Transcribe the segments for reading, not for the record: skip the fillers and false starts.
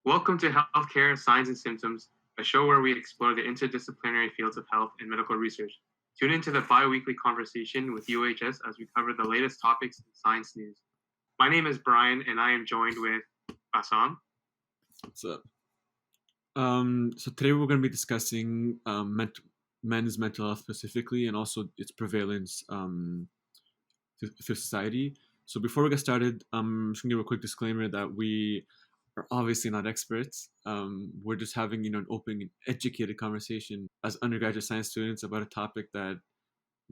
Welcome to Healthcare Signs and Symptoms, a show where we explore the interdisciplinary fields of health and medical research. Tune into the bi-weekly conversation with UOHS as we cover the latest topics in science news. My name is Brian, and I am joined with Assam. What's up? So today we're going to be discussing men's mental health specifically, and also its prevalence through society. So before we get started, I'm just going to give a quick disclaimer that we are obviously not experts. We're just having an open, and educated conversation as undergraduate science students about a topic that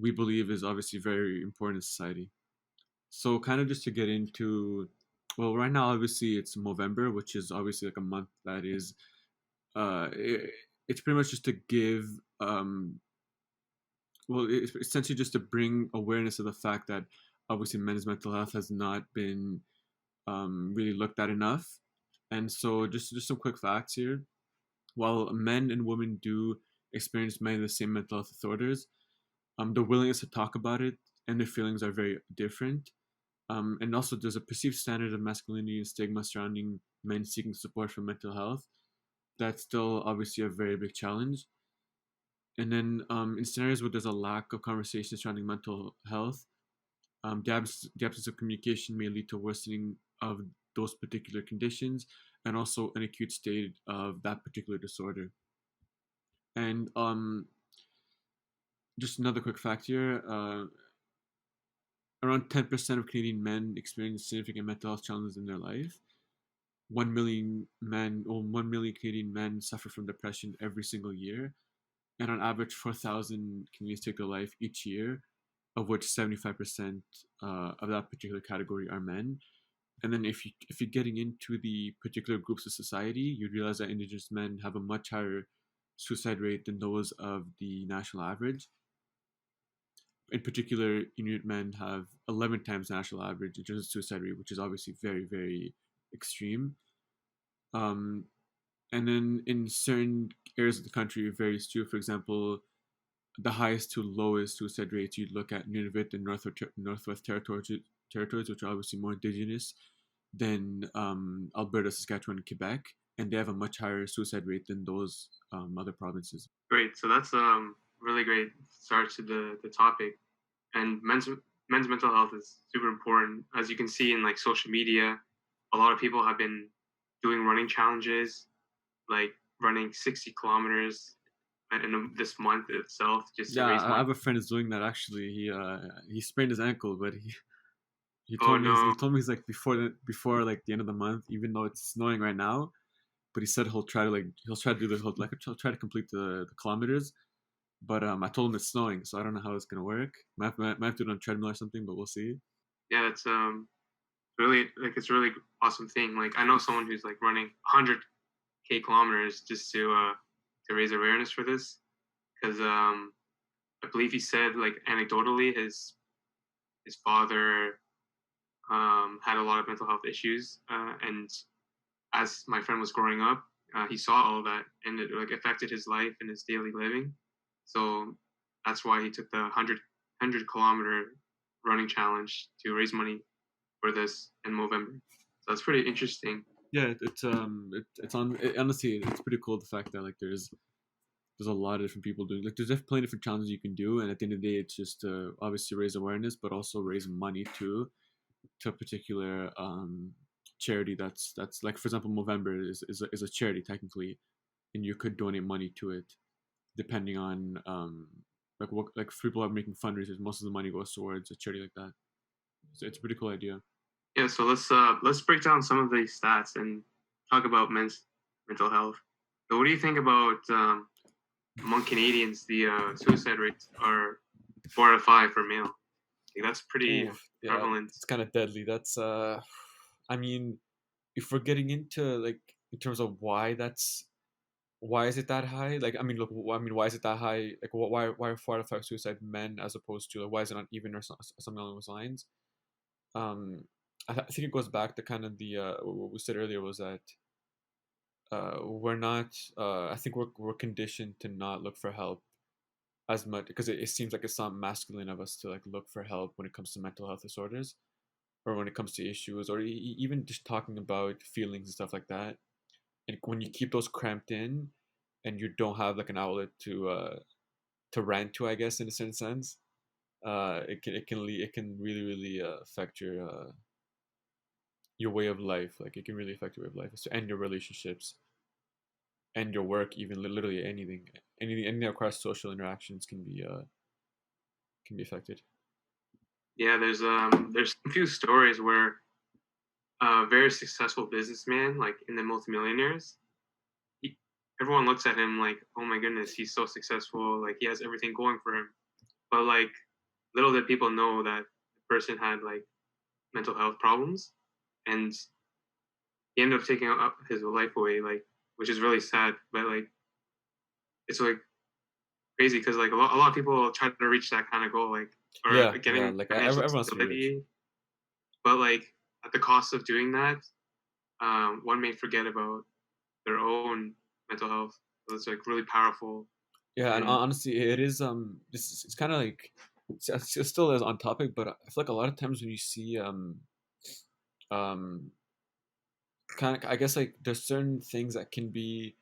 we believe is obviously very important in society. So kind of just to get into, well, right now obviously it's Movember, which is obviously like a month that is it's pretty much just to give well, it's essentially just to bring awareness of the fact that obviously men's mental health has not been really looked at enough. And so just some quick facts here. While men and women do experience many of the same mental health disorders, the willingness to talk about it and their feelings are very different. And also there's a perceived standard of masculinity and stigma surrounding men seeking support for mental health. That's still obviously a very big challenge. And then in scenarios where there's a lack of conversation surrounding mental health, the absence of communication may lead to worsening of those particular conditions and also an acute state of that particular disorder. And just another quick fact here, around 10% of Canadian men experience significant mental health challenges in their life. 1 million men, or 1 million Canadian men suffer from depression every single year. And on average, 4,000 Canadians take their life each year, of which 75% of that particular category are men. And then if you're getting into the particular groups of society, you realize that Indigenous men have a much higher suicide rate than those of the national average. In particular, Inuit men have 11 times the national average in terms of suicide rate, which is obviously very, very extreme. Um, and then in certain areas of the country, it varies too. For example, the highest to lowest suicide rates you'd look at Nunavut and Northwest territories, which are obviously more indigenous than Alberta, Saskatchewan, and Quebec, and they have a much higher suicide rate than those other provinces. Great, so that's really great start to the topic. And men's mental health is super important, as you can see in like social media. A lot of people have been doing running challenges, like running 60 kilometers in this month itself, just to Yeah, raise I money. have a friend who's doing that actually. He sprained his ankle, but he Oh told me no. he's like before like the end of the month, even though it's snowing right now. But he said he'll try to do the whole like he'll try to complete the kilometers. But I told him it's snowing, so I don't know how it's gonna work. Might have to do it on a treadmill or something, but we'll see. Yeah, it's really like it's a really awesome thing. Like I know someone who's like running 100K kilometers just to raise awareness for this, because I believe he said like anecdotally his father had a lot of mental health issues, and as my friend was growing up, he saw all that, and it like affected his life and his daily living. So that's why he took the 100 kilometer running challenge to raise money for this in November. So that's pretty interesting. Yeah, it's on. Honestly, it's pretty cool the fact that like there's a lot of different people doing like there's definitely different challenges you can do, and at the end of the day, it's just to obviously raise awareness, but also raise money too to a particular charity that's like for example, Movember is a charity technically, and you could donate money to it depending on like what like if people are making fundraisers, most of the money goes towards a charity like that. So it's a pretty cool idea. Yeah, so let's break down some of these stats and talk about men's mental health. So, what do you think about among Canadians? The suicide rates are 4 out of 5 for male. Like, that's pretty Ooh, yeah, prevalent. it's kind of deadly. That's I mean, if we're getting into like in terms of why is it that high? Like, I mean, look, I mean, why is it that high? Like, why are 4 out of 5 suicide men as opposed to like why is it not even or something along those lines? Um, I think it goes back to kind of the what we said earlier was that we're not. I think we're conditioned to not look for help as much because it seems like it's not masculine of us to like look for help when it comes to mental health disorders or when it comes to issues or even just talking about feelings and stuff like that. and when you keep those cramped in, and you don't have like an outlet to rant to, I guess, in a certain sense, it can really really affect your way of life. Like it can really affect your way of life, and your relationships, and your work, even literally anything across social interactions can be affected. Yeah, there's a few stories where a very successful businessman, like in the multimillionaires, he, everyone looks at him like, oh my goodness, he's so successful, like he has everything going for him. But like little did people know that the person had like mental health problems, and he ended up taking up his life away, like which is really sad. But like it's like crazy because like a lot of people try to reach that kind of goal, like or Yeah, yeah. getting Like financial everyone wants to be rich. stability, but like at the cost of doing that, one may forget about their own mental health. So it's like really powerful. Yeah, and And honestly, it is it's kind of like it still is on topic, but I feel like a lot of times when you see um kind of, I guess, like there's certain things that can be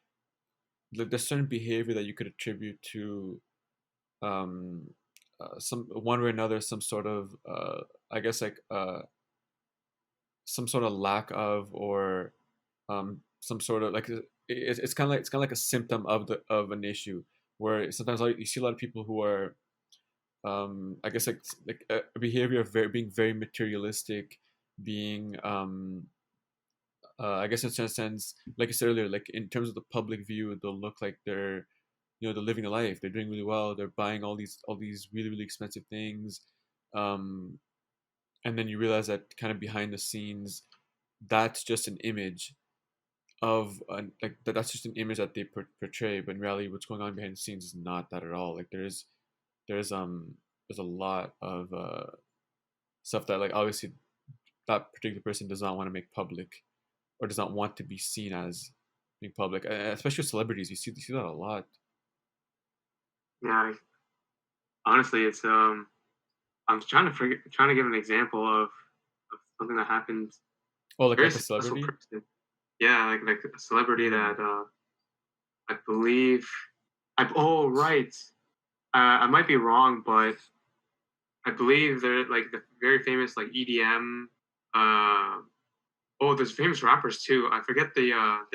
like there's certain behavior that you could attribute to um some one way or another, some sort of I guess like some sort of lack of, or some sort of like it's kind of like a symptom of the of an issue, where sometimes like you see a lot of people who are I guess like a behavior of being very materialistic, being I guess in a sense, like I said earlier, like in terms of the public view, they'll look like they're, they're living a life, they're doing really well, they're buying all these really really expensive things, um, and then you realize that kind of behind the scenes, that's just an image of like that's just an image that they portray, but in reality, what's going on behind the scenes is not that at all. Like there's there's a lot of stuff that like obviously that particular person does not want to make public, or does not want to be seen as being public. Especially with celebrities, you see that a lot. yeah, honestly, it's I'm trying to give an example of something that happened. Oh, Very like a successful celebrity. person. Yeah, like a celebrity Mm. that I believe. Oh right, I might be wrong, but I believe they're like the very famous like EDM. Uh, oh, there's famous rappers too. I forget the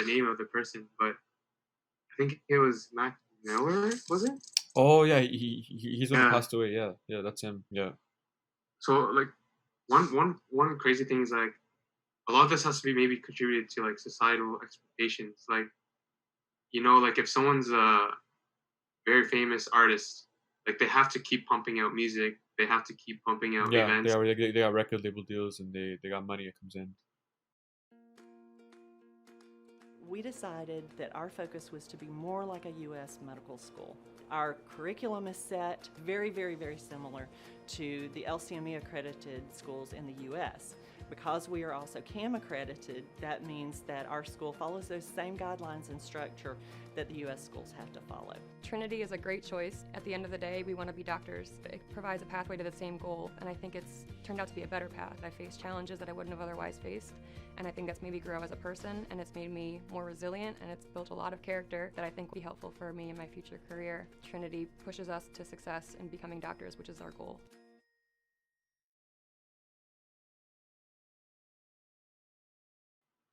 name of the person, but I think it was Mac Miller. Was it? Oh yeah, he's the one who Yeah. passed away. Yeah, yeah, that's him. Yeah. So like one crazy thing is like a lot of this has to be maybe contributed to like societal expectations. Like like if someone's a very famous artist, like they have to keep pumping out music. They have to keep pumping out Yeah, events. they got record label deals, and they got money that comes in. We decided that our focus was to be more like a U.S. medical school. Our curriculum is set very, very, very similar to the LCME accredited schools in the U.S. Because we are also CAM accredited, that means that our school follows those same guidelines and structure that the U.S. schools have to follow. Trinity is a great choice. At the end of the day, we want to be doctors. It provides a pathway to the same goal, and I think it's turned out to be a better path. I faced challenges that I wouldn't have otherwise faced, and I think that's made me grow as a person, and it's made me more resilient, and it's built a lot of character that I think will be helpful for me in my future career. Trinity pushes us to success in becoming doctors, which is our goal.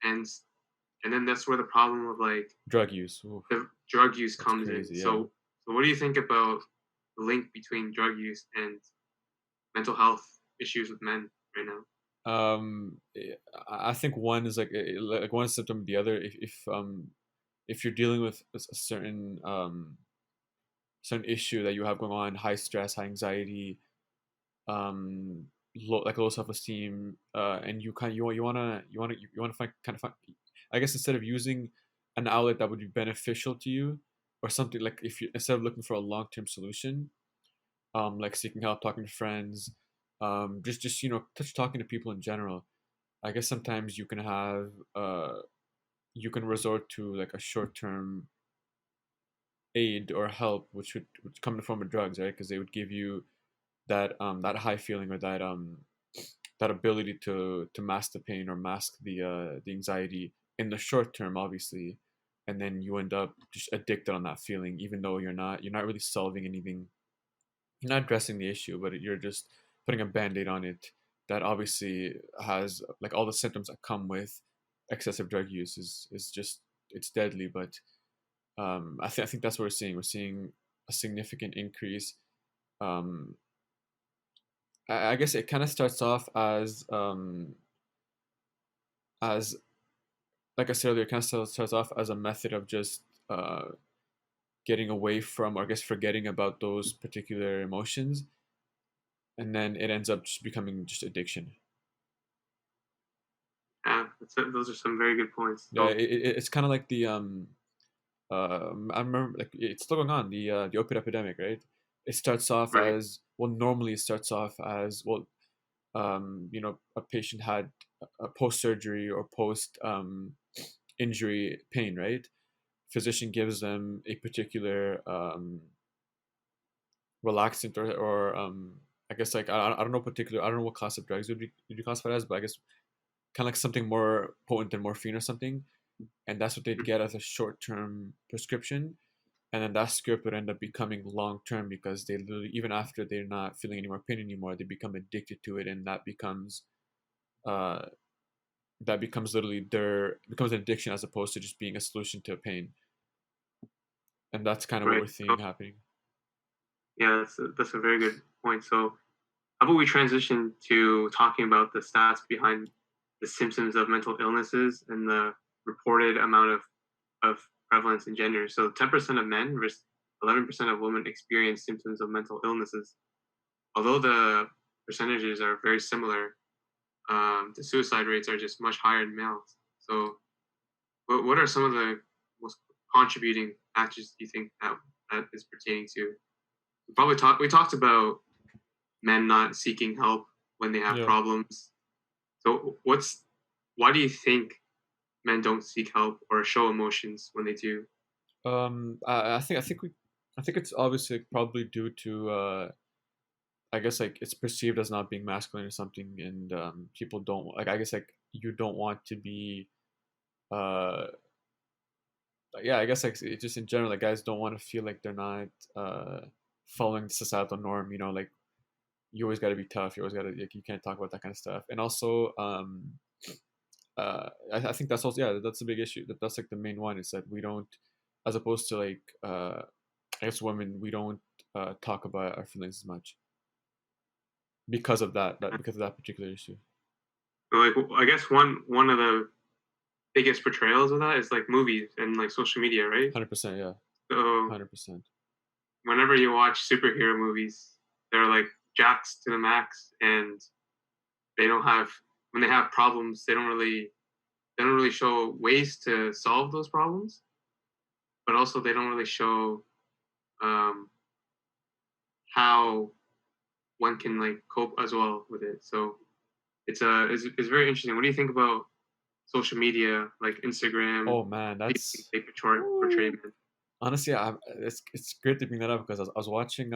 and and then that's where the problem of like Drug use. Oof, the drug use that's comes in. crazy. Yeah. So what do you think about the link between drug use and mental health issues with men right now? I think one is like one symptom of the other. If you're dealing with a certain issue that you have going on, high stress, high anxiety, like low self esteem, and you want to find, I guess, instead of using an outlet that would be beneficial to you, or something, like if you, instead of looking for a long term solution, like seeking help, talking to friends, just touch talking to people in general. I guess sometimes you can have you can resort to like a short term aid or help, which come in the form of drugs, right? Because they would give you that high feeling, or that ability to mask the pain, or mask the anxiety in the short term, obviously. and then you end up just addicted on that feeling, even though you're not really solving anything. You're not addressing the issue, but you're just putting a band-aid on it that obviously has like all the symptoms that come with excessive drug use is just it's deadly. But I think that's what we're seeing. We're seeing a significant increase. um, I guess it kind of starts off as like I said earlier, it kind of starts off as a method of just getting away from, or I guess forgetting about those particular emotions, and then it ends up just becoming just addiction. Yeah, those are some very good points. Yeah, So, it's kind of like the I remember like it's still going on, the opiate epidemic, right? It starts off right, as well. Normally, it starts off as well. A patient had a post surgery or post injury pain, right? Physician gives them a particular relaxant or I guess like I don't know particular I don't know what class of drugs would you classify it as, but I guess kind of like something more potent than morphine or something, and that's what they'd get as a short term prescription, and then that script would end up becoming long term because they literally, even after they're not feeling any more pain anymore, they become addicted to it, and uh that becomes literally their becomes an addiction as opposed to just being a solution to pain, and that's kind of what right. we're So, seeing happening. yeah, that's a very good point. So, how about we transition to talking about the stats behind the symptoms of mental illnesses and the reported amount of prevalence in gender? So, 10% of men versus 11% of women experience symptoms of mental illnesses. Although the percentages are very similar, the suicide rates are just much higher in males. So, what are some of the most contributing factors do you think that is pertaining to? We talked about men not seeking help when they have Yeah. problems. So why do you think men don't seek help or show emotions when they do? I think it's obviously probably due to I guess like it's perceived as not being masculine or something, and people don't like. I guess like you don't want to be uh yeah. I guess like just in general, like guys don't want to feel like they're not uh following the societal norm. You know, like you always got to be tough. You always got to like you can't talk about that kind of stuff. And also I think that's also yeah that's a big issue. That's like the main one is that we don't, as opposed to like I guess women, we don't talk about our feelings as much because of that because of that particular issue. So, like, I guess one of the biggest portrayals of that is like movies and like social media, right? 100%, yeah. So 100%. whenever you watch superhero movies, they're like jacks to the max, and they don't have when they have problems, they don't really show ways to solve those problems, but also they don't really show um, how one can like cope as well with it. So it's very interesting. What do you think about social media, like Instagram? Oh man, How do you think that's they portray Ooh. men? Honestly, it's great to bring that up because I was watching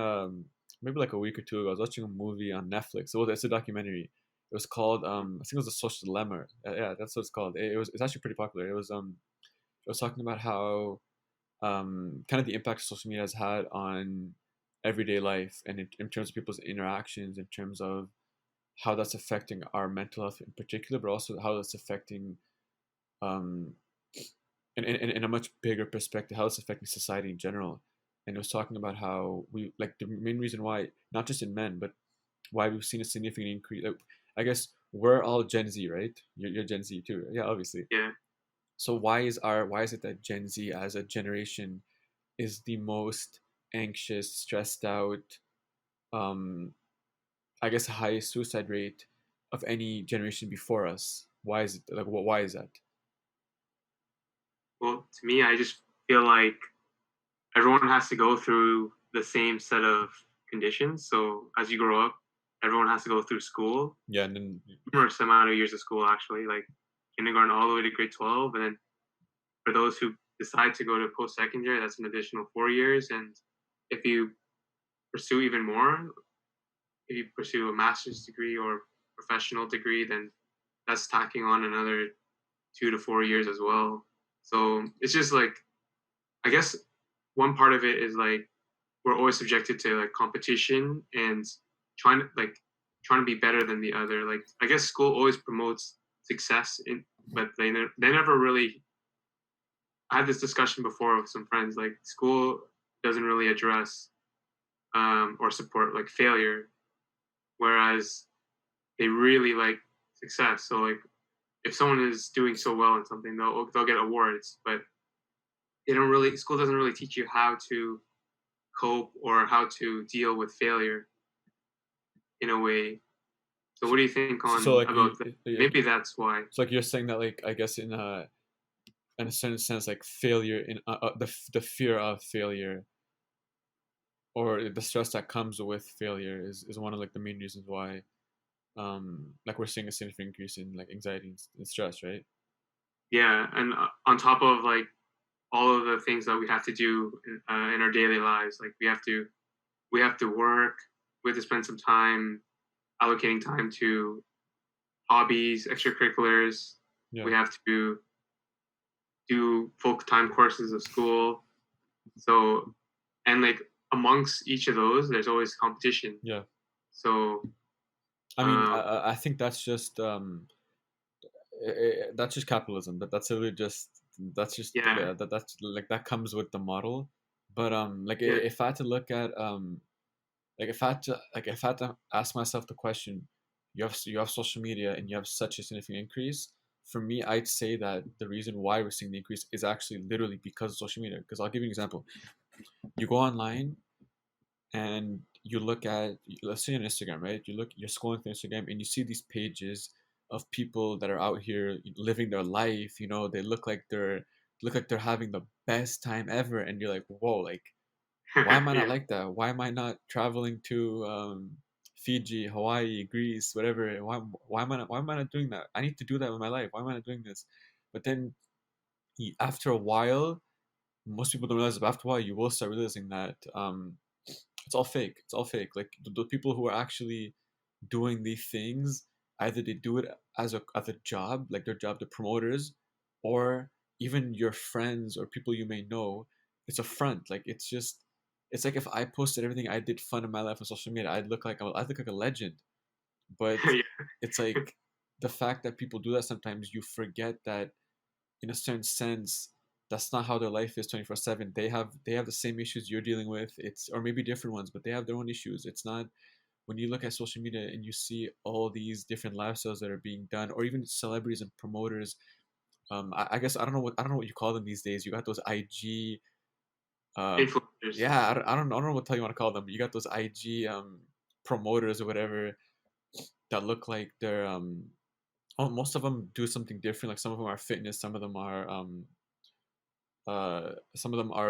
maybe like a week or two ago. I was watching a movie on Netflix. So it's a documentary. It was called I think it was a social dilemma. Yeah, that's what it's called. It's actually pretty popular. It was talking about how kind of the impact social media has had on everyday life, and in terms of people's interactions, in terms of how that's affecting our mental health in particular, but also how that's affecting um, in a much bigger perspective, how it's affecting society in general. And it was talking about how we like the main reason why, not just in men, but why we've seen a significant increase. Like, I guess we're all Gen Z, right? You're Gen Z too, right? Yeah, obviously. Yeah. So why is it that Gen Z as a generation is the most anxious, stressed out, um, I guess highest suicide rate of any generation before us? Why is it like what? Why is that? Well, to me, I just feel like everyone has to go through the same set of conditions. So as you grow up, everyone has to go through school, Yeah, and then numerous amount of years of school actually, like kindergarten all the way to grade 12, and then for those who decide to go to post secondary, that's an additional 4 years. And if you pursue even more, if you pursue a master's degree or professional degree, then that's tacking on another 2 to 4 years as well. So it's just like, I guess one part of it is like we're always subjected to like competition and trying to like trying to be better than the other. Like I guess school always promotes success in, but they never really. I had this discussion before with some friends. Like school doesn't really address or support like failure, whereas they really like success. So like if someone is doing so well in something, they'll get awards, but they don't really. School doesn't really teach you how to cope or how to deal with failure in a way. So what do you think So on like about that? Maybe that's why. so like you're saying that like I guess in a certain sense like failure in the fear of failure or the stress that comes with failure is one of like the main reasons why like we're seeing a significant increase in like anxiety and stress, right? Yeah, and on top of like all of the things that we have to do in our daily lives, like we have to work, we have to spend some time allocating time to hobbies, extracurriculars. Yeah. We have to do full time courses of school. So and like amongst each of those, there's always competition. Yeah. So I mean, um, I think that's just capitalism. That's really just yeah, that's like that comes with the model. But like yeah, if I had to look at like if I had to ask myself the question, you have social media and you have such a significant increase. For me, I'd say that the reason why we're seeing the increase is actually literally because of social media. Because I'll give you an example. You go online and you look at, let's say on Instagram, right? You're scrolling through Instagram and you see these pages of people that are out here living their life. You know, they look like they're having the best time ever, and you're like, whoa, like why am I not yeah, like that? Why am I not traveling to Fiji, Hawaii, Greece, whatever? Why am I not doing that? I need to do that with my life. Why am I not doing this? But then after a while, most people don't realize, but after a while, you will start realizing that it's all fake. It's all fake. Like the people who are actually doing these things, either they do it as a job, like their job, the promoters, or even your friends or people you may know. It's a front. Like it's like if I posted everything I did fun in my life on social media, I'd look like a legend. But yeah, it's like the fact that people do that sometimes you forget that in a certain sense that's not how their life is 24/7. They have the same issues you're dealing with. It's or maybe different ones, but they have their own issues. It's not when you look at social media and you see all these different lifestyles that are being done, or even celebrities and promoters. I guess I don't know what you call them these days. You got those IG, uh, influencers. yeah, I don't know what the hell you want to call them. You got those IG promoters or whatever that look like they're oh, most of them do something different. Like some of them are fitness, some of them are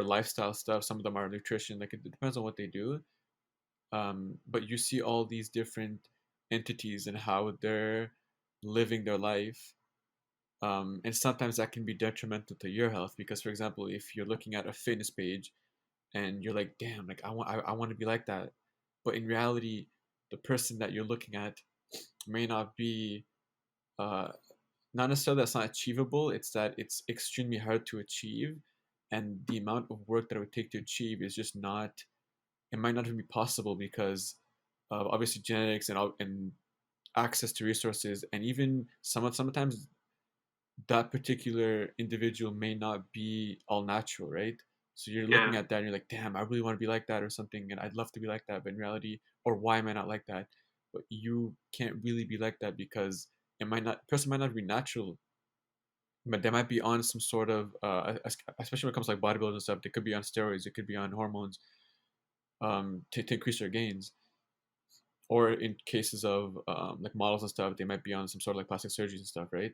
lifestyle stuff, some of them are nutrition. Like it depends on what they do. But you see all these different entities and how they're living their life. And sometimes that can be detrimental to your health because, for example, if you're looking at a fitness page and you're like, damn, like I want to be like that. But in reality, the person that you're looking at may not be, uh, not necessarily that's not achievable, it's that it's extremely hard to achieve. And the amount of work that it would take to achieve is just not, it might not even be possible because of obviously genetics and access to resources. And even sometimes that particular individual may not be all natural, right? So you're looking Yeah, at that and you're like, damn, I really want to be like that or something, and I'd love to be like that, but in reality, or why am I not like that? But you can't really be like that because it might not person might not be natural, but they might be on some sort of especially when it comes to like bodybuilders and stuff, they could be on steroids, it could be on hormones to increase their gains. Or in cases of like models and stuff, they might be on some sort of like plastic surgeries and stuff, right?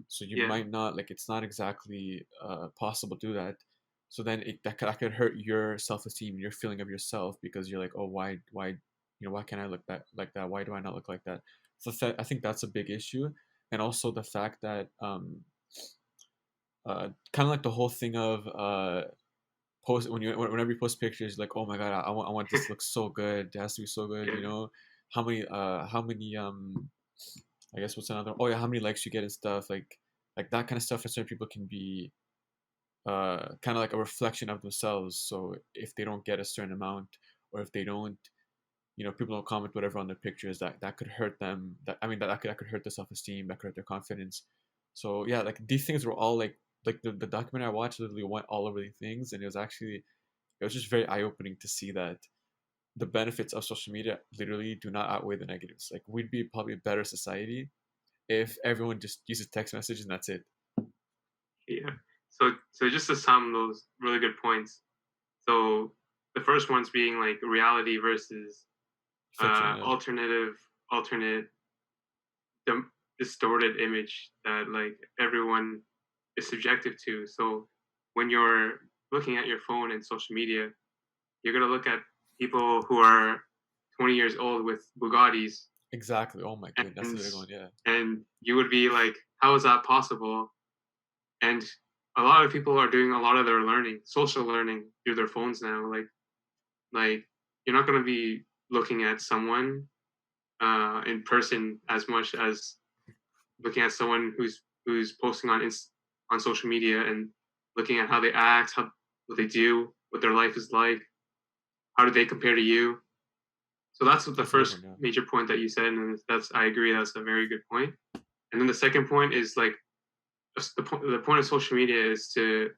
So you yeah, might not like it's not exactly possible to do that. So then that could hurt your self esteem, your feeling of yourself because you're like, oh, why why can't I look like that? Why do I not look like that? So I think that's a big issue, and also the fact that kind of like the whole thing of post whenever you post pictures like, oh my god, I want this to look so good, it has to be so good, yeah, how many I guess what's another, oh yeah, how many likes you get and stuff, like that kind of stuff for certain people can be kind of like a reflection of themselves. So if they don't get a certain amount, or if they don't, people don't comment whatever on their pictures, that could hurt them. That could hurt their self-esteem, that could hurt their confidence. So yeah, like these things were all like the documentary I watched literally went all over these things, and it was just very eye-opening to see that the benefits of social media literally do not outweigh the negatives. Like we'd be probably a better society if everyone just uses text message and that's it. Yeah. So just to sum those really good points. So the first ones being like reality versus Fiction, yeah. alternate distorted image that like everyone is subjective to. So when you're looking at your phone and social media, you're gonna look at people who are 20 years old with Bugattis, Exactly. Oh my god, that's and the big one. Yeah. and you would be like, how is that possible? And a lot of people are doing a lot of their learning, social learning, through their phones now. Like you're not gonna be looking at someone in person as much as looking at someone who's posting on social media, and looking at how they act, what they do, what their life is like, how do they compare to you. So that's the That's a big first one. Yeah. major point that you said, and I agree, that's a very good point. And then the second point is like the point of social media is to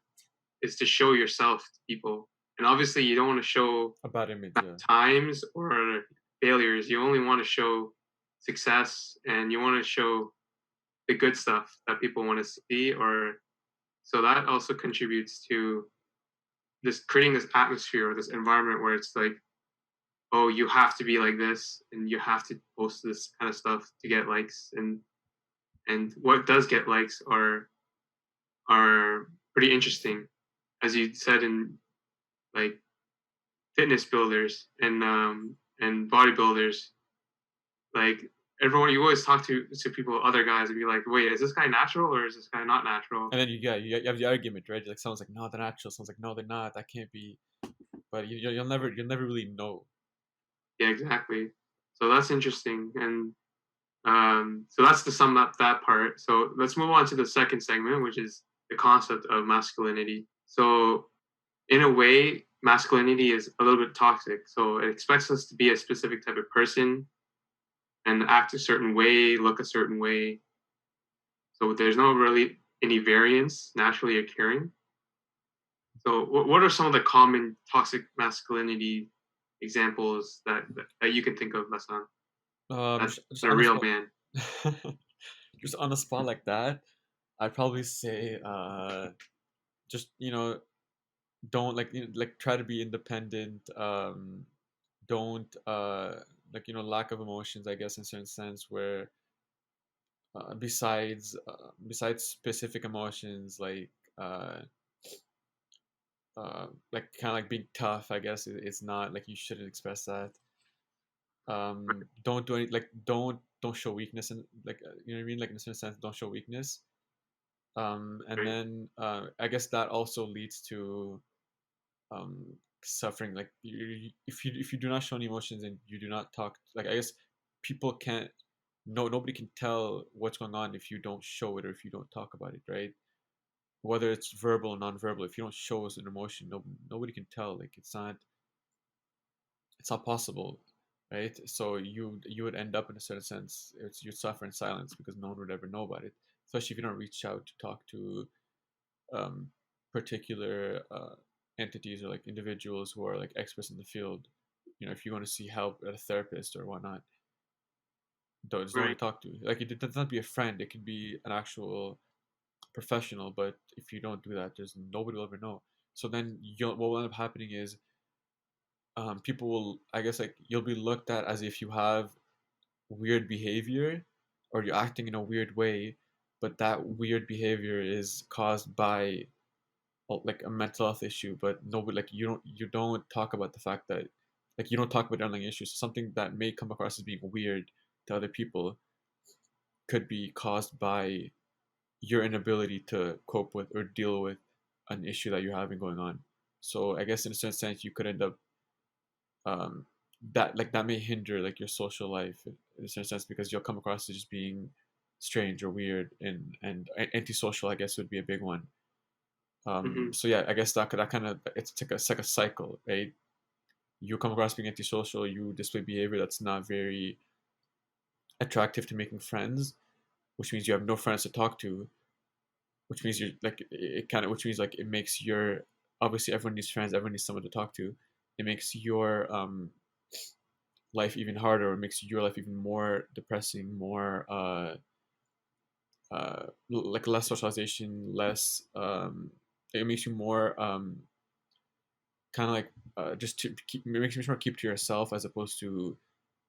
show yourself to people, and obviously you don't want to show A bad image. Yeah. times or failures. You only want to show success, and you want to show the good stuff that people want to see. Or so that also contributes to this creating this atmosphere or this environment where it's like, oh, you have to be like this, and you have to post this kind of stuff to get likes. And what does get likes are pretty interesting, as you said, in like fitness builders and bodybuilders. Like everyone, you always talk to people, other guys, and be like, wait, is this guy natural or is this guy not natural? And then you have the argument, right? Like someone's like, no, they're natural. Someone's like, no, they're not. That can't be. But you'll never really know. Yeah, exactly. So that's interesting. And so that's to sum up that part. So let's move on to the second segment, which is the concept of masculinity. So in a way, masculinity is a little bit toxic. So it expects us to be a specific type of person and act a certain way, look a certain way. So there's no really any variance naturally occurring. So what are some of the common toxic masculinity examples that you can think of, Masan? That's Just a on the real spot, man. just on the spot like that, I'd probably say, just don't like try to be independent. Don't lack of emotions, I guess, in a certain sense, where besides specific emotions uh like kind of like being tough, I guess it's not like you shouldn't express that. Don't do any like don't show weakness, and like you know what I mean, like in a certain sense, don't show weakness. And Right? then I guess that also leads to um suffering. Like if you do not show any emotions and you do not talk, like I guess people can't, nobody can tell what's going on if you don't show it or if you don't talk about it, right? Whether it's verbal or non-verbal, if you don't show us an emotion, nobody can tell. Like it's not possible, right? So you would end up in a certain sense, you'd suffer in silence because no one would ever know about it, especially if you don't reach out to talk to um, particular entities or like individuals who are like experts in the field. If you want to see help at a therapist or whatnot, there's no one to Right. talk to. Like it does not be a friend; it could be an actual professional. But if you don't do that, there's nobody will ever know. So then what will end up happening is people will, I guess, like you'll be looked at as if you have weird behavior or you're acting in a weird way, but that weird behavior is caused by like a mental health issue. But nobody, like you don't talk about the fact that, like, you don't talk about underlying issues. Something that may come across as being weird to other people could be caused by your inability to cope with or deal with an issue that you're having going on. So I guess in a certain sense you could end up um that may hinder like your social life in a certain sense, because you'll come across as just being strange or weird, and antisocial, I guess, would be a big one. Hmm. So yeah, I guess that kind of it's like a cycle, right? You come across being antisocial, you display behavior that's not very attractive to making friends, which means you have no friends to talk to, which means you're like it kind of which means like it makes your obviously everyone needs friends, everyone needs someone to talk to. It makes your life even harder, or makes your life even more depressing, more like less socialization, less it makes you more kind of like just to keep it makes you more keep to yourself as opposed to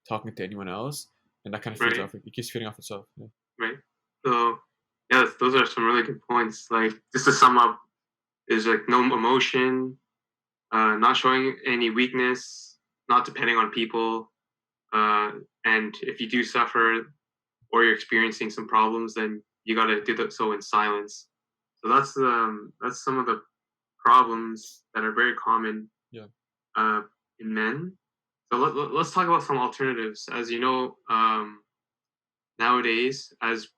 talking to anyone else, and that kind of feeds Right. off. It keeps feeding off itself. Yeah. Right. So yes, those are some really good points. Like just to sum up, is like no emotion, not showing any weakness, not depending on people, uh, and if you do suffer or you're experiencing some problems, then you got to do that so in silence. So that's some of the problems that are very common Yeah. uh, in men. So let's talk about some alternatives. As you know, nowadays, as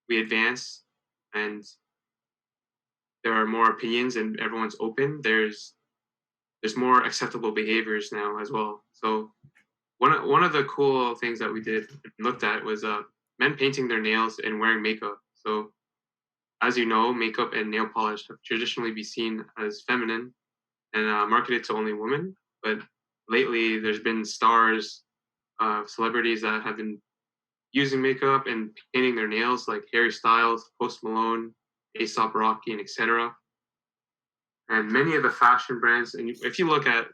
we advance and there are more opinions and everyone's open, there's more acceptable behaviors now as well. So one of the cool things that we did and looked at was men painting their nails and wearing makeup. So as you know, makeup and nail polish have traditionally been seen as feminine and marketed to only women. But lately, there's been stars, celebrities that have been using makeup and painting their nails, like Harry Styles, Post Malone, Aesop Rocky, and etc. And many of the fashion brands, and if you look at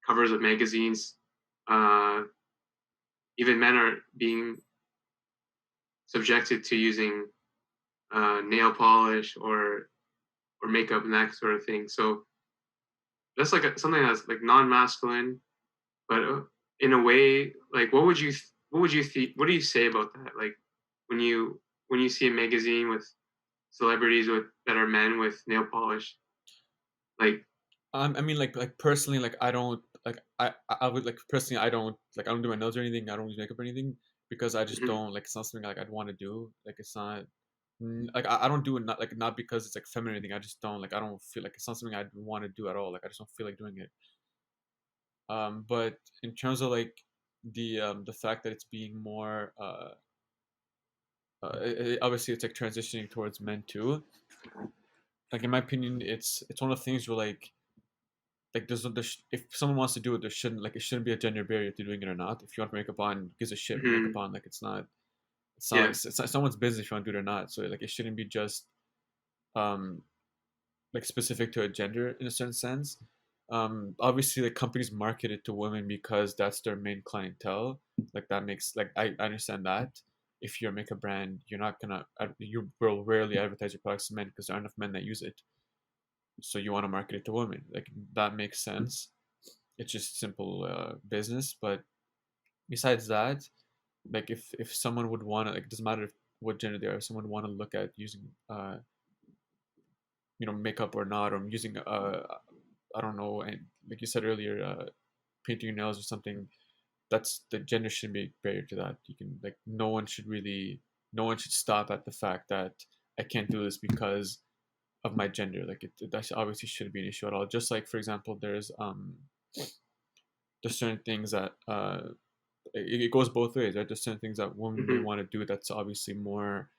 covers of magazines, uh, even men are being subjected to using nail polish or makeup and that sort of thing. So that's like something that's like non-masculine, but in a way, like what do you say about that? Like when you see a magazine with celebrities with that are men with nail polish, like I mean, like personally, like I don't like I would like personally I don't do my nails or anything. I don't use makeup or anything because I just mhm, don't like it's not something like I'd want to do. Like it's not like I don't do it not because it's like feminine or anything. I just don't like I don't feel like it's not something I'd want to do at all. Like I just don't feel like doing it. But in terms of like the fact that it's being more obviously it's like transitioning towards men too. Like in my opinion, it's one of the things where like if someone wants to do it, there shouldn't like it shouldn't be a gender barrier to doing it or not. If you want makeup on, gives a shit with makeup mhm, on. Like it's not like yeah, it's not someone's business if you want to do it or not. So like it shouldn't be just um like specific to a gender in a certain sense. Obviously, like companies market it to women because that's their main clientele. Like that makes like I understand that. If you're a makeup brand, you're not gonna you will rarely advertise your products to men because there aren't enough men that use it. So you want to market it to women. Like that makes sense. It's just simple business. But besides that, like if someone would want to like it doesn't matter what gender they are, if someone would want to look at using makeup or not, or using I don't know, and like you said earlier, painting your nails or something. That's the gender shouldn't be a barrier to that. You can like no one should stop at the fact that I can't do this because of my gender. Like that obviously shouldn't be an issue at all. Just like for example, there's certain things that it goes both ways, right? There's certain things that women may mhm, want to do that's obviously more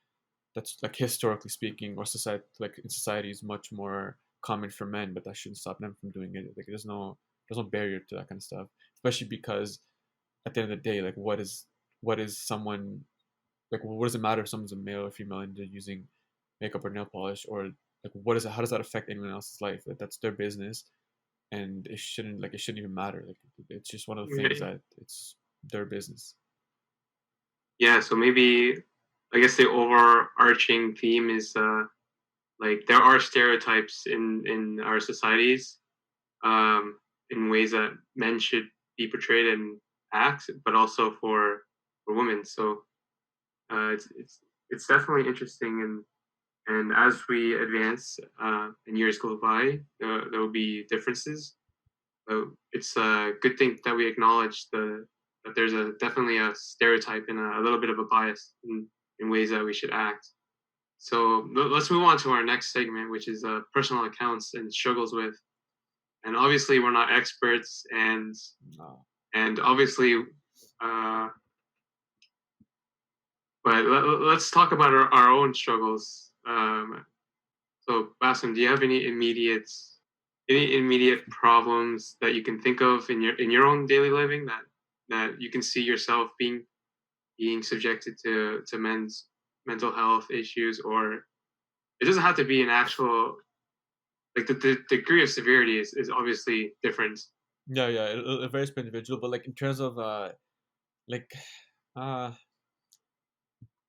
that's like historically speaking or society like in society is much more common for men, but that shouldn't stop them from doing it. Like there's no barrier to that kind of stuff, especially because at the end of the day, like what is someone like what does it matter if someone's a male or female and they're using makeup or nail polish, or like what is it, how does that affect anyone else's life? Like that's their business, and it shouldn't even matter. Like it's just one of the things right. that it's their business. Yeah. So maybe I guess the overarching theme is like there are stereotypes in our societies in ways that men should be portrayed and act, but also for women. So it's definitely interesting, and as we advance and years go by, there will be differences. So it's a good thing that we acknowledge that there's a definitely a stereotype and a little bit of a bias in ways that we should act. So let's move on to our next segment, which is personal accounts and struggles with. And obviously, we're not experts, No. and obviously, uh, but let's talk about our own struggles. So, Bassem, do you have any immediate problems that you can think of in your own daily living that you can see yourself being subjected to men's mental health issues, or it doesn't have to be an actual, like the degree of severity is obviously different. Yeah, yeah, it varies per individual, but like in terms of like uh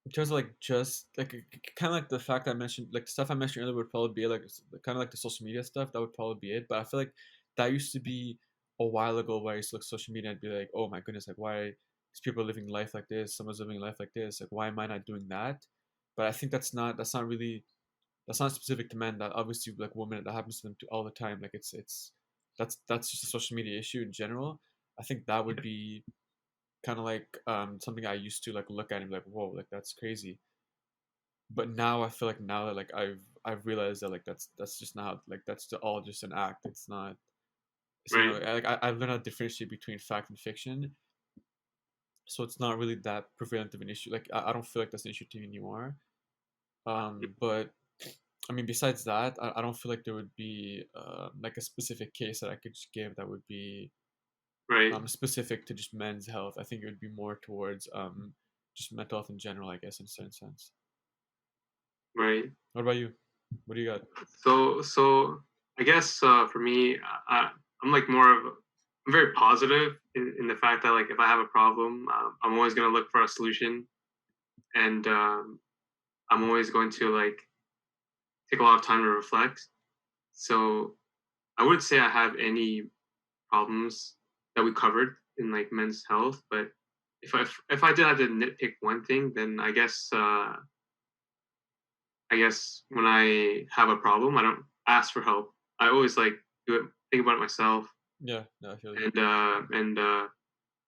in terms of like just like kind of like the fact I mentioned, like the stuff I mentioned earlier would probably be like kind of like the social media stuff. That would probably be it. But I feel like that used to be a while ago, where I used to look at social media and be like, oh my goodness, like why these people are living life like this? Someone's living life like this. Like why am I not doing that? But I think that's not specific to men. That obviously like women, that happens to them all the time. Like it's that's just a social media issue in general. I think that would be kind of like something I used to like look at and be like, whoa, like that's crazy. But now I feel like now that like I've realized that like that's just not like all just an act. It's not. So, Right, like I've learned how to differentiate between fact and fiction. So it's not really that prevalent of an issue. Like I don't feel like that's an issue to me anymore. But I mean, besides that, I don't feel like there would be like a specific case that I could just give that would be right, specific to just men's health. I think it would be more towards just mental health in general, I guess, in a certain sense. right. What about you? What do you got? So I guess for me, I'm like I'm very positive in the fact that like if I have a problem, I'm always gonna look for a solution, and I'm always going to like take a lot of time to reflect. So I wouldn't say I have any problems that we covered in like men's health, but if I did have to nitpick one thing, then I guess when I have a problem, I don't ask for help. I always like do it, think about it myself, Yeah, no, I feel you. and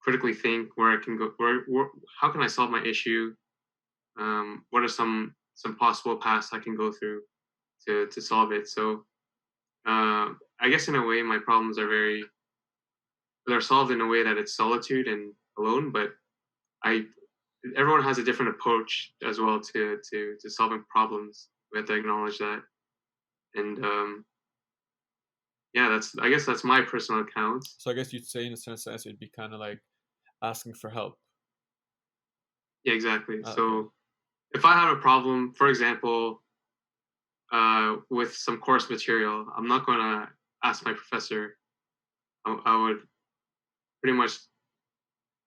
critically think where I can go, where how can I solve my issue? What are some possible paths I can go through to solve it? So I guess in a way, my problems are they're solved in a way that it's solitude and alone. But I everyone has a different approach as well to solving problems. We have to acknowledge that, and yeah, I guess that's my personal account. So I guess you'd say in a certain sense it'd be kind of like asking for help. Yeah, exactly. Okay. So if I have a problem, for example, with some course material, I'm not going to ask my professor. I would pretty much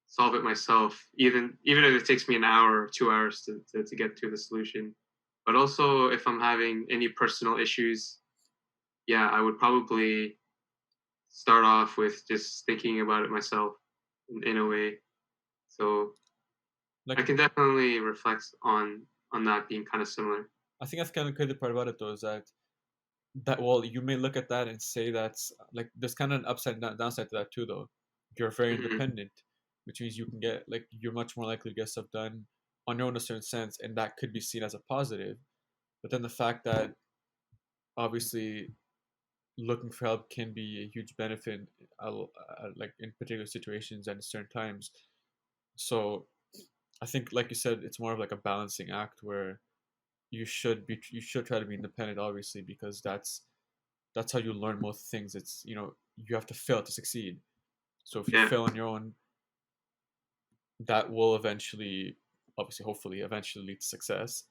solve it myself, even if it takes me an hour or 2 hours to get to the solution. But also, if I'm having any personal issues, yeah, I would probably start off with just thinking about it myself in a way. So I Like can definitely reflect on that being kind of similar. I think that's kind of the crazy part about it though is that well you may look at that and say that's like there's kind of an upside and downside to that too though. You're very Hmm. independent, which means you can get like you're much more likely to get stuff done on your own in a certain sense, and that could be seen as a positive. But then the fact that obviously looking for help can be a huge benefit, like in particular situations and certain times. So I think, like you said, it's more of like a balancing act where you should try to be independent, obviously, because that's how you learn most things. It's you have to fail to succeed. So if you Yeah, fail on your own, that will eventually, obviously, hopefully, eventually lead to success.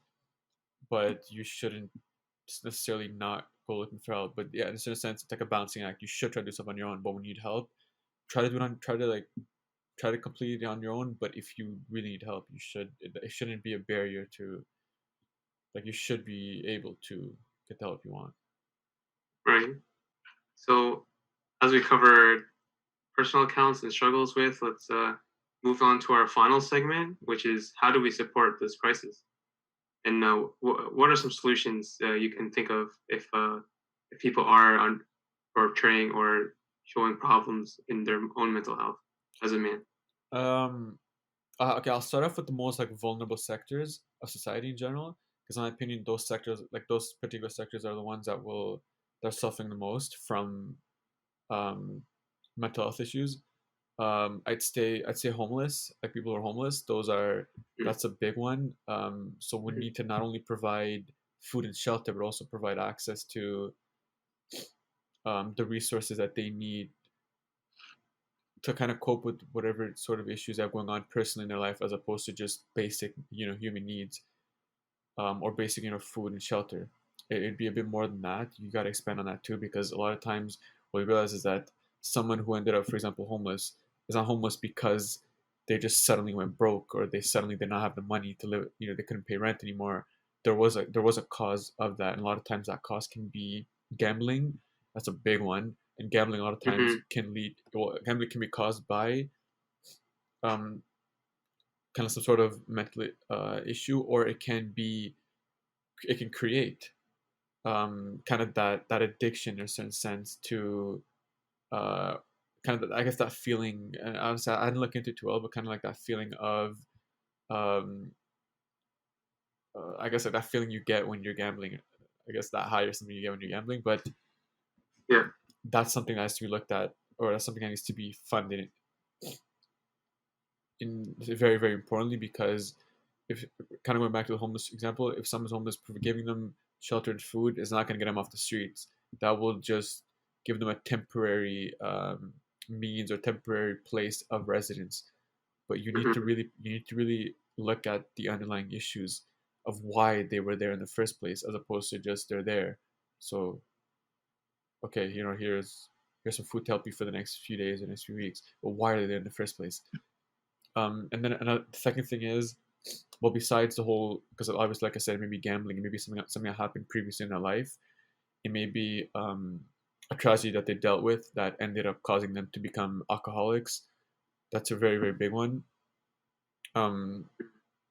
But you shouldn't necessarily not go looking for help. But yeah, in a certain sense, it's like a balancing act. You should try to do stuff on your own, but when you need help, try to complete it on your own. But if you really need help, it shouldn't be a barrier to like you should be able to get the help you want. right. So as we covered personal accounts and struggles with, let's move on to our final segment, which is how do we support this crisis? And what are some solutions you can think of if people are portraying or showing problems in their own mental health as a man? Um, okay, I'll start off with the most like vulnerable sectors of society in general. Because in my opinion, those sectors, like those particular sectors, are the ones they're suffering the most from um, mental health issues. I'd say homeless, like people who are homeless. That's a big one. So we need to not only provide food and shelter, but also provide access to the resources that they need to kind of cope with whatever sort of issues they have going on personally in their life, as opposed to just basic, human needs, or basic, food and shelter. It'd be a bit more than that. You got to expand on that too, because a lot of times what we realize is that someone who ended up, for example, homeless, is not homeless because they just suddenly went broke, or they suddenly did not have the money to live. They couldn't pay rent anymore. There was a cause of that, and a lot of times that cause can be gambling. That's a big one, and gambling a lot of times Mm-hmm. gambling can be caused by um kind of some sort of mental issue, or it can create kind of that addiction in a certain sense to uh, kind of, I guess, that feeling. And honestly, I didn't look into it too well, but kind of like that feeling of um, I guess, like that feeling you get when you're gambling. I guess that high or something you get when you're gambling, but Yeah. that's something that has to be looked at, or that's something that needs to be funded in very, very importantly, because if kind of going back to the homeless example, if someone's homeless, giving them shelter and food is not going to get them off the streets. That will just give them a temporary means or temporary place of residence. But Mm-hmm. you need to really look at the underlying issues of why they were there in the first place, as opposed to just they're there. So okay, here's some food to help you for the next few days or next few weeks. But why are they there in the first place? And then the second thing is, well, besides the whole, because obviously, like I said, maybe gambling, maybe something that happened previously in their life, it may be a tragedy that they dealt with that ended up causing them to become alcoholics. That's a very, very big one. Um,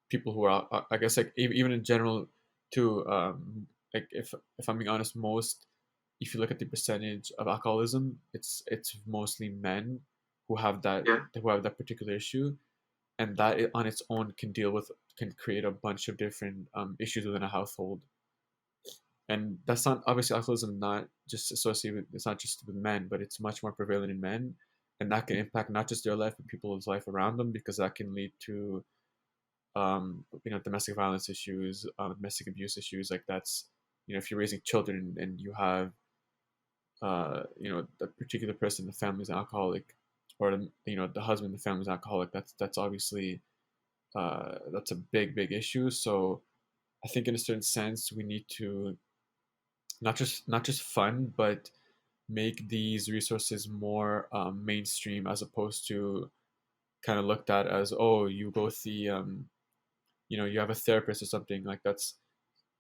People who are, I guess, like even in general, too. Like if I'm being honest, if you look at the percentage of alcoholism, it's mostly men who have Yeah. that particular issue, and that on its own can create a bunch of different issues within a household. And that's not, obviously, alcoholism not just associated with, it's not just with men, but it's much more prevalent in men, and that can impact not just their life but people's life around them, because that can lead to domestic violence issues, domestic abuse issues. Like that's, if you're raising children and you have the particular person in the family is alcoholic, or the husband in the family is alcoholic, that's obviously that's a big, big issue. So I think in a certain sense we need to not just fund, but make these resources more mainstream, as opposed to kind of looked at as, oh, you go see you have a therapist or something. Like that's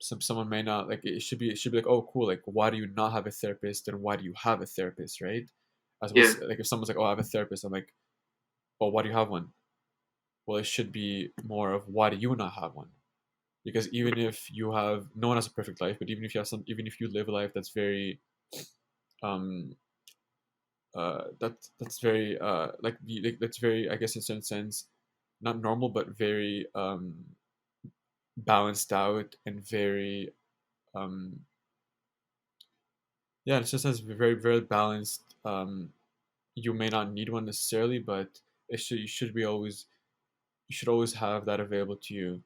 someone may not like it should be like, oh cool, like why do you not have a therapist, and why do you have a therapist, right? As Yeah. opposed to, like, if someone's like, oh, I have a therapist, I'm like, well, why do you have one? Well, it should be more of, why do you not have one? Because even if you have, no one has a perfect life, but even if you live a life that's very um that's very that's very, I guess, in a certain sense, not normal, but very balanced out, and very um yeah, it's just as very, very balanced. You may not need one necessarily, but you should always have that available to you.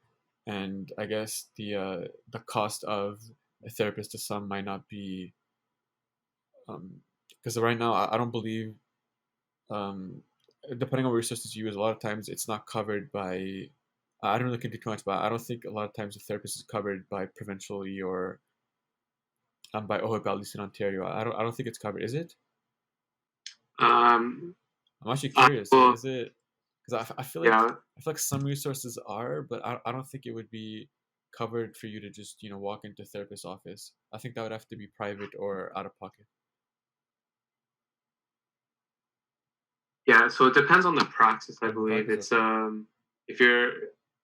And I guess the cost of a therapist to some might not be, because right now I don't believe, um, depending on what resources you use, a lot of times it's not covered by. I don't look into too much, but I don't think a lot of times a therapist is covered by provincially, or by OHIP, at least in Ontario. I don't think it's covered. Is it? Um. I'm actually I curious. will. Is it? Because Yeah. I feel like some resources are, but I don't think it would be covered for you to just walk into a therapist's office. I think that would have to be private or out of pocket. Yeah. So it depends on the practice, I Oh, the believe. practice, It's okay. if you're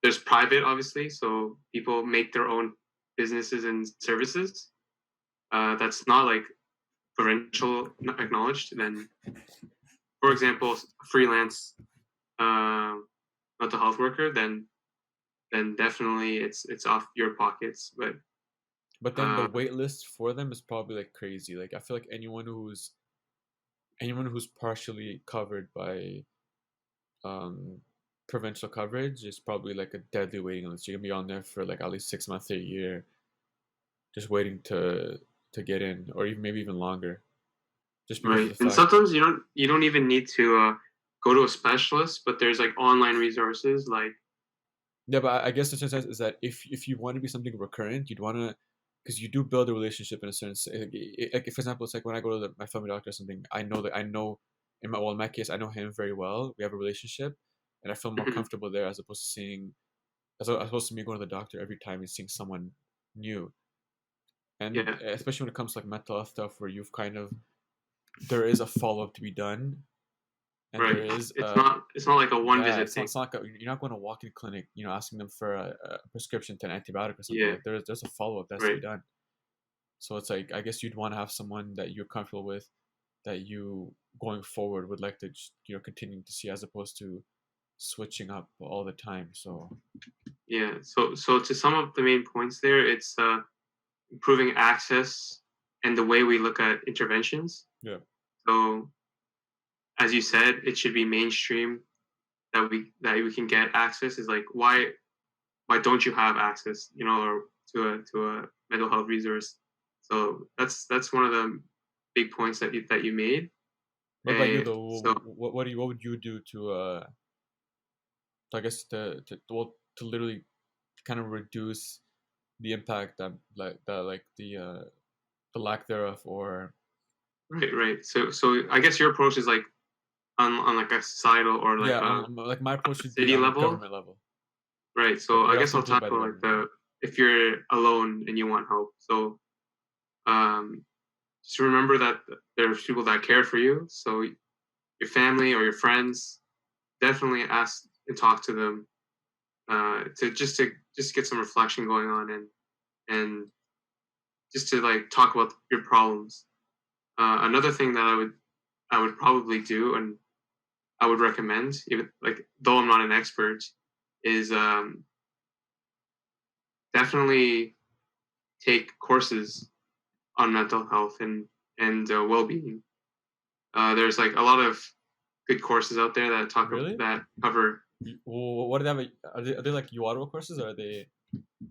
there's private, obviously, so people make their own businesses and services. That's not like provincial acknowledged. Then, for example, freelance uh, mental health worker, then then definitely it's off your pockets. But then the uh, wait list for them is probably like crazy. Like I feel like anyone who's partially covered by um provincial coverage is probably like a deadly waiting list. You're gonna be on there for like at least 6 months to a year, just waiting to get in, or even maybe even longer, just because of right, the and fact. sometimes you don't even need to go to a specialist, but there's like online resources like Yeah, but I guess the sense is that if you want to be something recurrent, you'd want to, because you do build a relationship in a sense. Like if, for example, it's like when I go to my family doctor or something, I know in my case, I know him very well. We have a relationship, and I feel more mhm, comfortable there as opposed to as opposed to me going to the doctor every time and seeing someone new. And yeah, especially when it comes to like mental health stuff, where you've kind of there is a follow up to be done, and there right. is It's not like a one yeah, visit thing. it's not like you're not going to walk in clinic, asking them for a prescription to an antibiotic or something. Yeah, Like there's a follow up that's to be right. done. So it's like I guess you'd want to have someone that you're comfortable with, that you going forward would like to just, continue to see, as opposed to switching up all the time. So Yeah. So to sum up the main points there, it's improving access and the way we look at interventions. yeah, So as you said, it should be mainstream that we can get access. Is like why don't you have access, or to a mental health resource? So that's one of the big points that you made. what about you And though? so What would you do to I guess to literally kind of reduce the impact that the lack thereof, or right. So I guess your approach is like on like a societal or like yeah, a like my approach would be city on a level. government level, Right. but So it I has guess to be I'll included by the tackle like government. the if you're alone and you want help. So um, just remember that there's people that care for you. So your family or your friends, definitely ask and talk to them to just get some reflection going on and just to like talk about your problems. Another thing that I would probably do and I would recommend, even like though I'm not an expert, is definitely take courses on mental health and well-being. There's like a lot of good courses out there Really? that cover. What do they have? Are they like UOHS courses, or are they?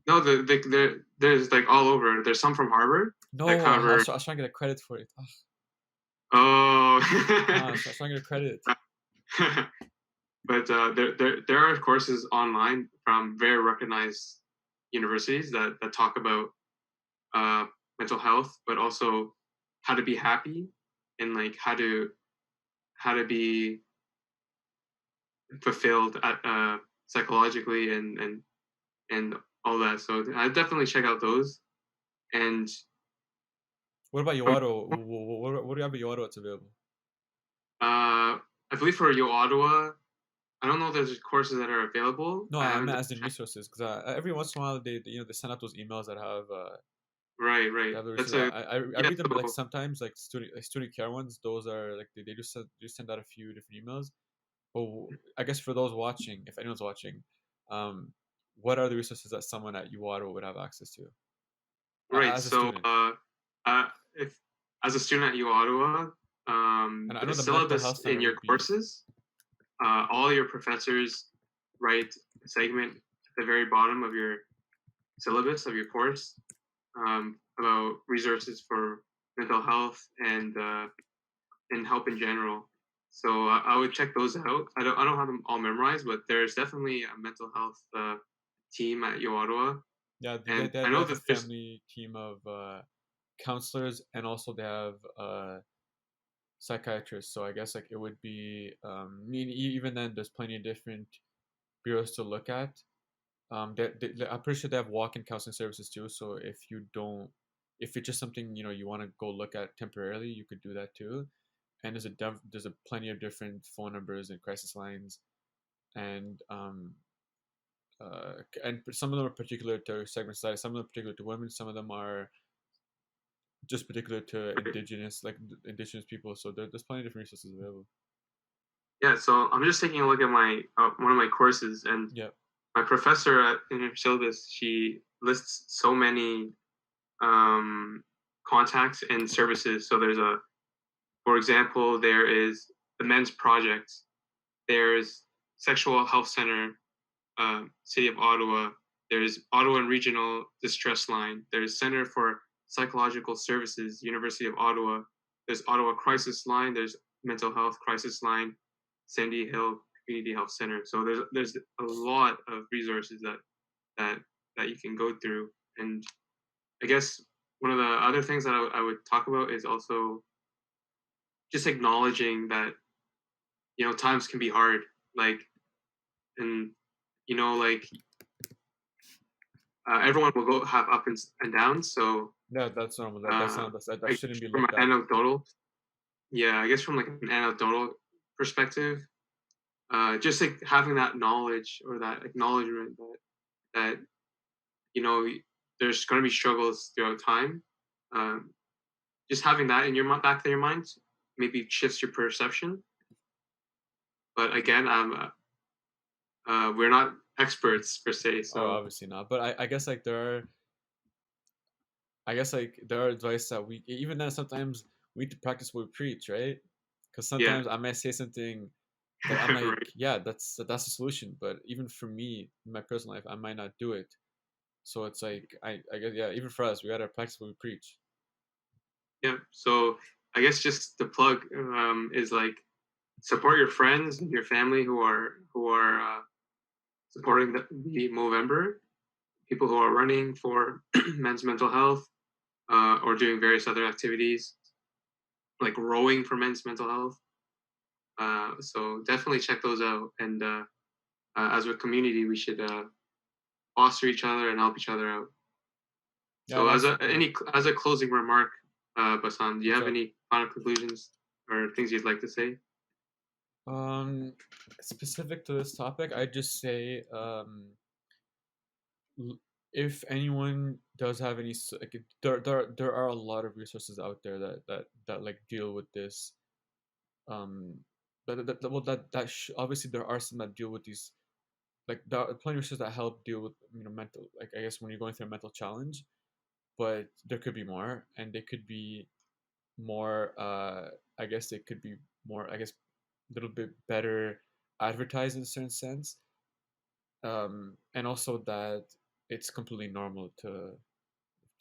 No, there's like all over. There's some from Harvard that No, cover. I was trying to get a credit for it. Oh, I was trying to get a credit. but there are courses online from very recognized universities that talk about uh, mental health, but also how to be happy and like how to be fulfilled psychologically and all that. So I definitely check out those. And What about from UOHS? What do you have at UOHS that's available? I believe for Yo Ottawa, I don't know if there's courses that are available. No, I I haven't meant double as in checked. resources, because every once in a while they send out those emails that have Right, right. they have the That's resources. a I yeah. read them, but like So sometimes like student care ones, those are like they just send out a few different emails. But I guess for those watching, if anyone's watching, um, what are the resources that someone at UOHS would have access to right. as a So student? if as a student at U Ottawa, And I know the the mental syllabus health in center your would be courses, all your professors write a segment at the very bottom of your syllabus of your course about resources for mental health and help in general. So I would check those out. I don't have them all memorized, but there's definitely a mental health team at U Ottawa, yeah, and I they know have a that there's family team of counselors, and also they have psychiatrists. So I guess like it would be even then there's plenty of different bureaus to look at. I'm pretty sure they have walk-in counseling services too. So if it's just something you want to go look at temporarily, you could do that too. And there's a plenty of different phone numbers and crisis lines, and some of them are particular to segment society, some of them are particular to women, some of them are just particular to indigenous people. So there's plenty of different resources available. yeah. So I'm just taking a look at my one of my courses, and Yeah. my professor in her syllabus, she lists so many contacts and services. So for example, there is the Men's Project. There's Sexual Health Center, City of Ottawa. There's Ottawa and Regional Distress Line. There's Center for Psychological Services, University of Ottawa. There's Ottawa Crisis Line. There's Mental Health Crisis Line, Sandy Hill Community Health Center. So there's a lot of resources that you can go through. And I guess one of the other things that I would talk about is also just acknowledging that times can be hard, like, and like everyone will go have up and downs. So Yeah, that's normal. That I shouldn't be from looked an at. anecdotal, yeah, I guess from like an anecdotal perspective, just like having that knowledge or that acknowledgement that there's going to be struggles throughout time. Um, just having that in your back of your mind maybe shifts your perception. But again, we're not experts per se, Oh, so obviously not. But I guess like there are advice that we even then sometimes we need to practice what we preach, right? Because yeah. sometimes I might say something that I'm like, Right. yeah, that's a solution. But even for me, in my personal life, I might not do it. So it's like I guess yeah, even for us, we gotta practice what we preach. Yeah. So I guess just the plug is like support your friends and your family who are supporting the Movember, people who are running for men's mental health, or doing various other activities like rowing for men's mental health. So definitely check those out. And as a community, we should foster each other and help each other out. Yeah, So yeah. as a closing remark, Basan, do you have So, any final conclusions or things you'd like to say? specific to this topic, I'd just say if anyone does have any like there are a lot of resources out there that like deal with this obviously there are some that deal with these like there are plenty of resources that help deal with mental, like I guess when you're going through a mental challenge, but there could be more, and they could be more I guess they could be more, I guess, a little bit better advertised in a certain sense, and also that it's completely normal to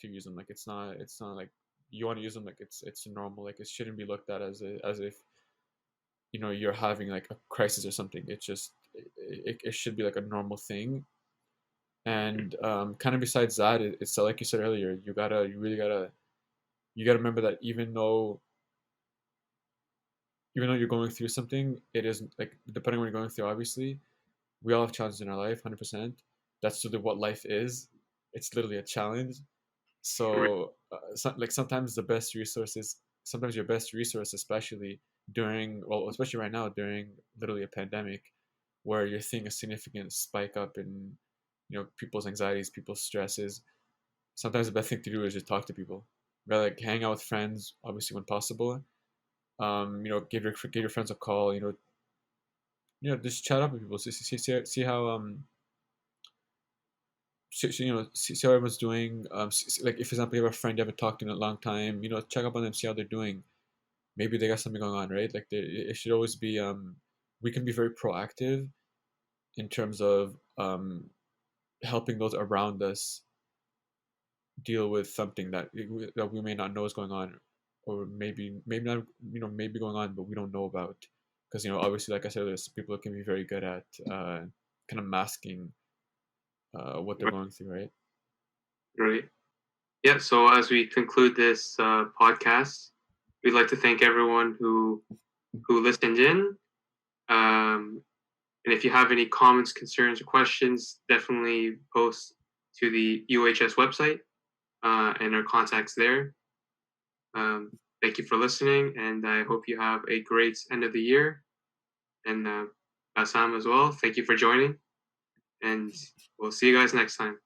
use them. Like it's not like you want to use them, like it's normal. Like it shouldn't be looked at as if you're having like a crisis or something. It's just it should be like a normal thing. And kind of besides that, it's like you said earlier, you gotta remember that even though you're going through something, it isn't like, depending on what you're going through, obviously we all have challenges in our life, 100%. That's sort of what life is. It's literally a challenge. Right. So, like sometimes your best resource, especially especially right now during literally a pandemic, where you're seeing a significant spike up in, people's anxieties, people's stresses. Sometimes the best thing to do is just talk to people. Like hang out with friends, obviously when possible. Give your friends a call. Just chat up with people. See how see how everyone's doing. Like if, for example, you have a friend you haven't talked to in a long time, check up on them, see how they're doing. Maybe they got something going on, right? Like it should always be. We can be very proactive in terms of helping those around us deal with something that we may not know is going on, or maybe not, maybe going on, but we don't know about. Because obviously, like I said, there's people that can be very good at kind of masking what they're going through, right? Right. Yeah. So as we conclude this podcast, we'd like to thank everyone who listened in. And if you have any comments, concerns, or questions, definitely post to the UOHS website and our contacts there. Thank you for listening, and I hope you have a great end of the year. And Bassam as well, thank you for joining, and we'll see you guys next time.